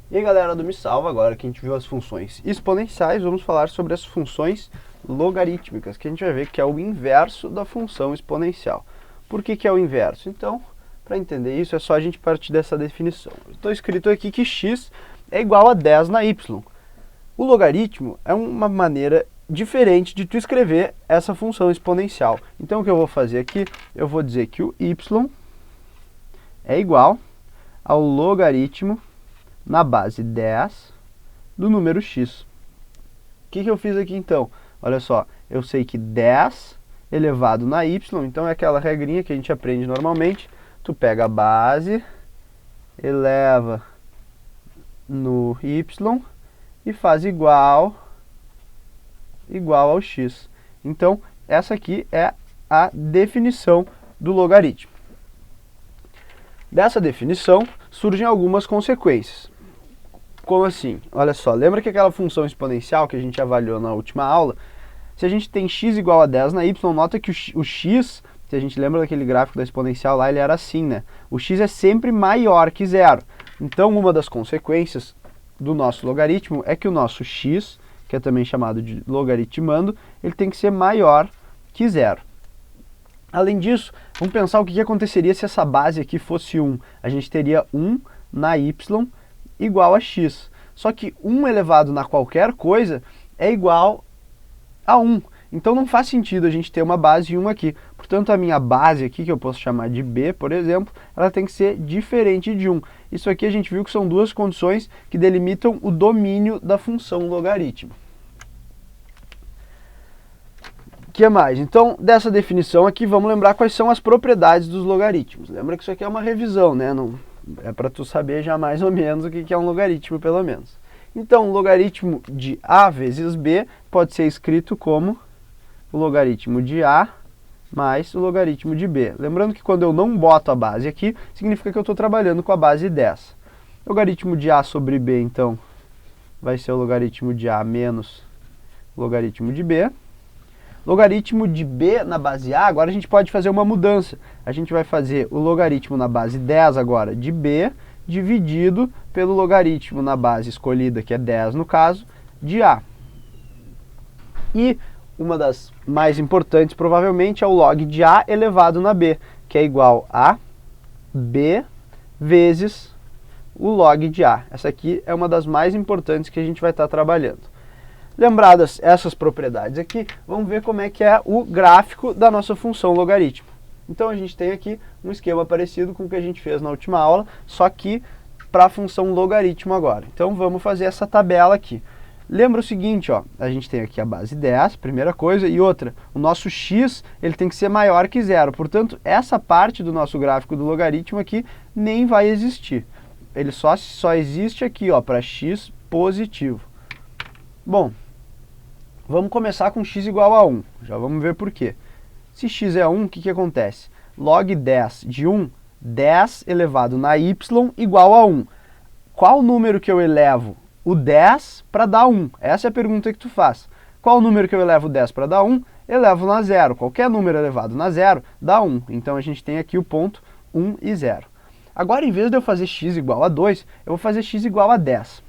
E aí galera do Me Salva, agora que a gente viu as funções exponenciais, vamos falar sobre as funções logarítmicas, que a gente vai ver que é o inverso da função exponencial. Por que é o inverso? Então, para entender isso, é só a gente partir dessa definição. Estou escrito aqui que x é igual a 10 na y. O logaritmo é uma maneira diferente de tu escrever essa função exponencial. Então o que eu vou fazer aqui, eu vou dizer que o y é igual ao logaritmo na base 10 do número x. O que eu fiz aqui então? Olha só, eu sei que 10 elevado na y, então é aquela regrinha que a gente aprende normalmente. Tu pega a base, eleva no y e faz igual ao x. Então, essa aqui é a definição do logaritmo. Dessa definição, surgem algumas consequências. Como assim? Olha só, lembra que aquela função exponencial que a gente avaliou na última aula? Se a gente tem x igual a 10 na y, nota que o x, se a gente lembra daquele gráfico da exponencial lá, ele era assim, né? O x é sempre maior que zero. Então, uma das consequências do nosso logaritmo é que o nosso x, que é também chamado de logaritmando, ele tem que ser maior que zero. Além disso, vamos pensar o que aconteceria se essa base aqui fosse 1. A gente teria 1 na y igual a x. Só que 1 elevado na qualquer coisa é igual a 1. Então não faz sentido a gente ter uma base 1 aqui. Portanto, a minha base aqui, que eu posso chamar de b, por exemplo, ela tem que ser diferente de 1. Isso aqui a gente viu que são duas condições que delimitam o domínio da função logaritmo. O que mais? Então, dessa definição aqui, vamos lembrar quais são as propriedades dos logaritmos. Lembra que isso aqui é uma revisão, né? Não, é para tu saber já mais ou menos o que é um logaritmo, pelo menos. Então, o logaritmo de a vezes b pode ser escrito como o logaritmo de a mais o logaritmo de b. Lembrando que quando eu não boto a base aqui, significa que eu estou trabalhando com a base 10. O logaritmo de a sobre b, então, vai ser o logaritmo de a menos o logaritmo de b. Logaritmo de b na base a, agora a gente pode fazer uma mudança. A gente vai fazer o logaritmo na base 10 agora de b, dividido pelo logaritmo na base escolhida, que é 10 no caso, de a. E uma das mais importantes, provavelmente, é o log de a elevado na b, que é igual a b vezes o log de a. Essa aqui é uma das mais importantes que a gente vai estar trabalhando. Lembradas essas propriedades aqui, vamos ver como é que é o gráfico da nossa função logaritmo. Então a gente tem aqui um esquema parecido com o que a gente fez na última aula, só que para a função logaritmo agora. Então vamos fazer essa tabela aqui. Lembra o seguinte, ó, a gente tem aqui a base 10, primeira coisa, e outra, o nosso x ele tem que ser maior que zero, portanto essa parte do nosso gráfico do logaritmo aqui nem vai existir. Ele só existe aqui para x positivo. Bom, vamos começar com x igual a 1, já vamos ver por quê. Se x é 1, o que acontece? Log 10 de 1, 10 elevado na y igual a 1. Qual número que eu elevo o 10 para dar 1? Essa é a pergunta que tu faz. Qual número que eu elevo o 10 para dar 1? Elevo na 0. Qualquer número elevado na 0 dá 1. Então a gente tem aqui o ponto 1 e 0. Agora, em vez de eu fazer x igual a 2, eu vou fazer x igual a 10.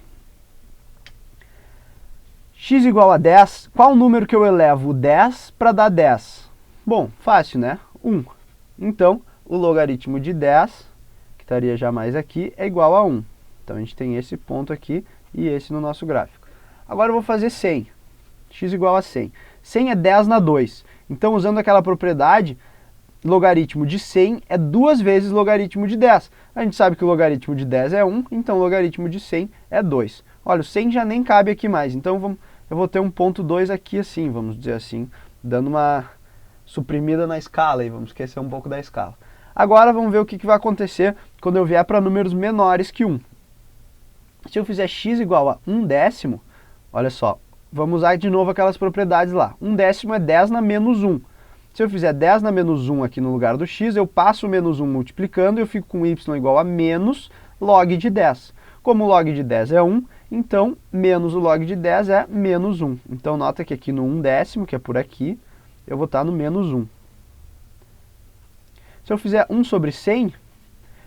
X igual a 10, qual número que eu elevo o 10 para dar 10? Bom, fácil, né? 1. Então, o logaritmo de 10, que estaria já mais aqui, é igual a 1. Então, a gente tem esse ponto aqui e esse no nosso gráfico. Agora eu vou fazer 100. X igual a 100. 100 é 10 na 2. Então, usando aquela propriedade, logaritmo de 100 é 2 vezes logaritmo de 10. A gente sabe que o logaritmo de 10 é 1, então o logaritmo de 100 é 2. Olha, o 100 já nem cabe aqui mais, então eu vou ter um ponto 2 aqui assim, vamos dizer assim, dando uma suprimida na escala, e vamos esquecer um pouco da escala. Agora vamos ver o que vai acontecer quando eu vier para números menores que 1. Se eu fizer x igual a 1/10, olha só, vamos usar de novo aquelas propriedades lá. 1/10 é 10 na menos 1. Se eu fizer 10 na menos 1 aqui no lugar do x, eu passo o menos 1 multiplicando e eu fico com y igual a menos log de 10. Como o log de 10 é 1, então menos o log de 10 é menos 1. Então nota que aqui no 1/10, que é por aqui, eu vou estar no menos 1. Se eu fizer 1 sobre 100,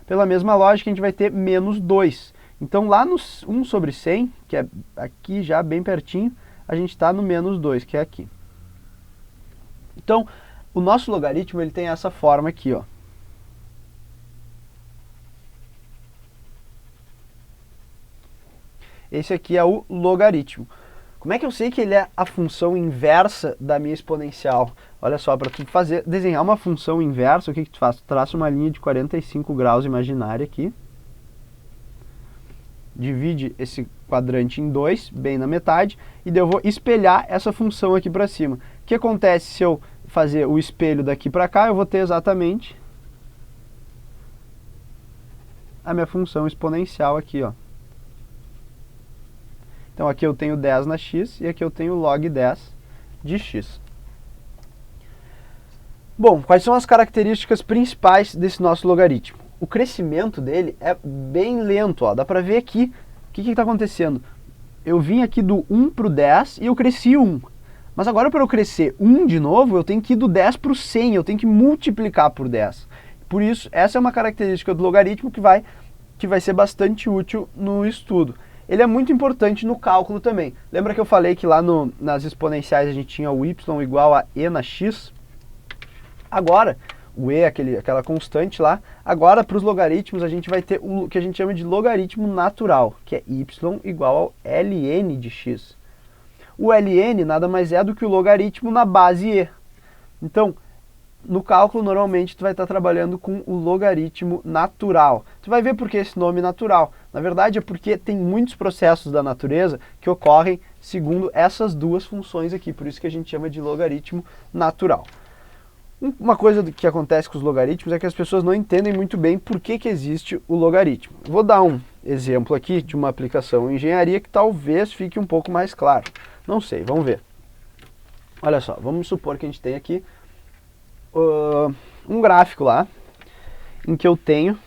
pela mesma lógica a gente vai ter menos 2. Então lá no 1 sobre 100, que é aqui já bem pertinho, a gente está no menos 2, que é aqui. Então, o nosso logaritmo ele tem essa forma aqui, ó. Esse aqui é o logaritmo. Como é que eu sei que ele é a função inversa da minha exponencial? Olha só, para tu desenhar uma função inversa, o que tu faz? Tu traça uma linha de 45 graus imaginária aqui. Divide esse quadrante em 2, bem na metade, e daí eu vou espelhar essa função aqui para cima. O que acontece se eu fazer o espelho daqui para cá? Eu vou ter exatamente a minha função exponencial aqui, ó. Então aqui eu tenho 10 na x e aqui eu tenho log 10 de x. Bom, quais são as características principais desse nosso logaritmo? O crescimento dele é bem lento, ó. Dá para ver aqui o que está acontecendo. Eu vim aqui do 1 para o 10 e eu cresci 1. Mas agora para eu crescer 1 de novo, eu tenho que ir do 10 para o 100, eu tenho que multiplicar por 10. Por isso, essa é uma característica do logaritmo que vai ser bastante útil no estudo. Ele é muito importante no cálculo também. Lembra que eu falei que lá nas exponenciais a gente tinha o y igual a e na x? Agora, o e, aquela constante lá, agora para os logaritmos a gente vai ter o que a gente chama de logaritmo natural, que é y igual ao ln de x. O ln nada mais é do que o logaritmo na base e. Então, no cálculo, normalmente, tu vai estar trabalhando com o logaritmo natural. Tu vai ver por que esse nome natural. Na verdade, é porque tem muitos processos da natureza que ocorrem segundo essas duas funções aqui. Por isso que a gente chama de logaritmo natural. Uma coisa que acontece com os logaritmos é que as pessoas não entendem muito bem por que existe o logaritmo. Vou dar um exemplo aqui de uma aplicação em engenharia que talvez fique um pouco mais claro. Não sei, vamos ver. Olha só, vamos supor que a gente tem aqui um gráfico lá, em que eu tenho,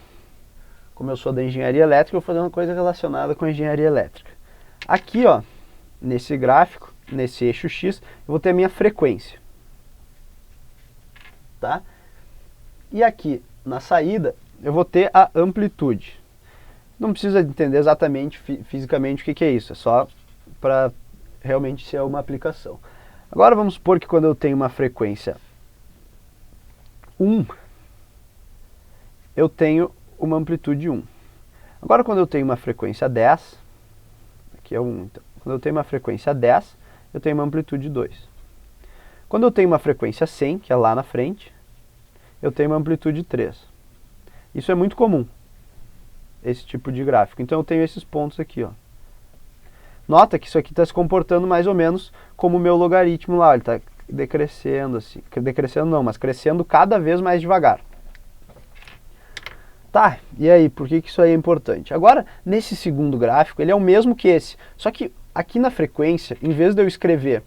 como eu sou da engenharia elétrica, eu vou fazer uma coisa relacionada com a engenharia elétrica. Aqui, ó, nesse gráfico, nesse eixo X, eu vou ter a minha frequência. Tá? E aqui, na saída, eu vou ter a amplitude. Não precisa entender exatamente fisicamente o que é isso, é só para realmente ser uma aplicação. Agora vamos supor que quando eu tenho uma frequência 1, eu tenho uma amplitude 1. Agora quando eu tenho uma frequência 10, aqui é 1, então. Quando eu tenho uma frequência 10, eu tenho uma amplitude 2. Quando eu tenho uma frequência 100, que é lá na frente, eu tenho uma amplitude 3. Isso é muito comum, esse tipo de gráfico. Então eu tenho esses pontos aqui, ó. Nota que isso aqui está se comportando mais ou menos como o meu logaritmo lá, ele está decrescendo assim, decrescendo não, mas crescendo cada vez mais devagar. Tá, e aí, por que isso aí é importante? Agora, nesse segundo gráfico, ele é o mesmo que esse, só que aqui na frequência, em vez de eu escrever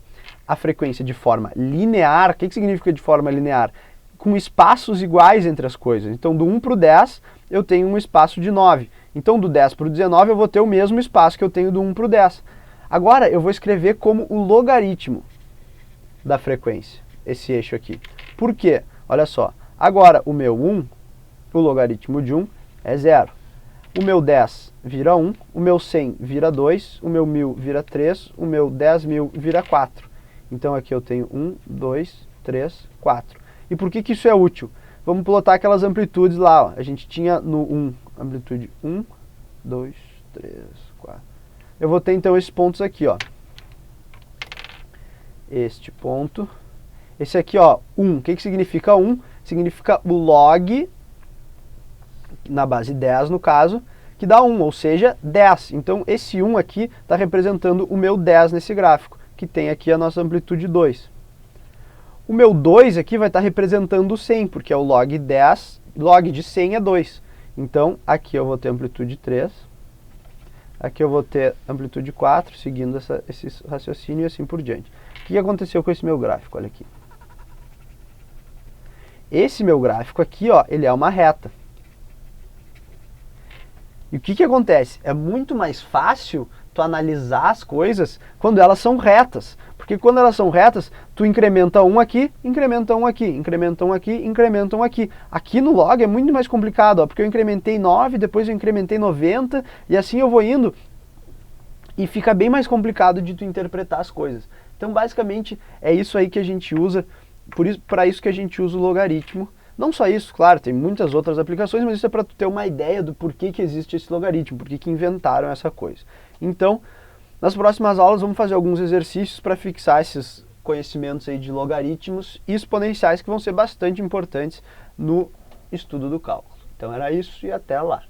a frequência de forma linear, o que significa de forma linear? Com espaços iguais entre as coisas. Então, do 1 para o 10, eu tenho um espaço de 9. Então, do 10 para o 19, eu vou ter o mesmo espaço que eu tenho do 1 para o 10. Agora, eu vou escrever como o logaritmo da frequência, esse eixo aqui. Por quê? Olha só, agora o meu 1, o logaritmo de 1 é 0. O meu 10 vira 1, o meu 100 vira 2, o meu 1000 vira 3, o meu 10.000 vira 4. Então aqui eu tenho 1, 2, 3, 4. E por que isso é útil? Vamos plotar aquelas amplitudes lá, ó. A gente tinha no 1, amplitude 1, 2, 3, 4. Eu vou ter então esses pontos aqui, ó. Este ponto. Esse aqui, ó, 1. O que significa 1? Significa o log, na base 10 no caso, que dá 1, ou seja, 10. Então esse 1 aqui está representando o meu 10 nesse gráfico, que tem aqui a nossa amplitude 2. O meu 2 aqui vai estar representando o 100, porque é o log 10, log de 100 é 2. Então aqui eu vou ter amplitude 3, aqui eu vou ter amplitude 4, seguindo esse raciocínio e assim por diante. O que aconteceu com esse meu gráfico? Olha aqui. Esse meu gráfico aqui, ó, ele é uma reta. E o que acontece? É muito mais fácil tu analisar as coisas quando elas são retas. Porque quando elas são retas, tu incrementa um aqui, incrementa um aqui, incrementa um aqui, incrementa um aqui. Aqui no log é muito mais complicado, ó, porque eu incrementei 9, depois eu incrementei 90, e assim eu vou indo, e fica bem mais complicado de tu interpretar as coisas. Então, basicamente, é isso aí que a gente usa, para isso que a gente usa o logaritmo. Não só isso, claro, tem muitas outras aplicações, mas isso é para tu ter uma ideia do porquê que existe esse logaritmo, porquê que inventaram essa coisa. Então, nas próximas aulas vamos fazer alguns exercícios para fixar esses conhecimentos aí de logaritmos e exponenciais que vão ser bastante importantes no estudo do cálculo. Então era isso e até lá.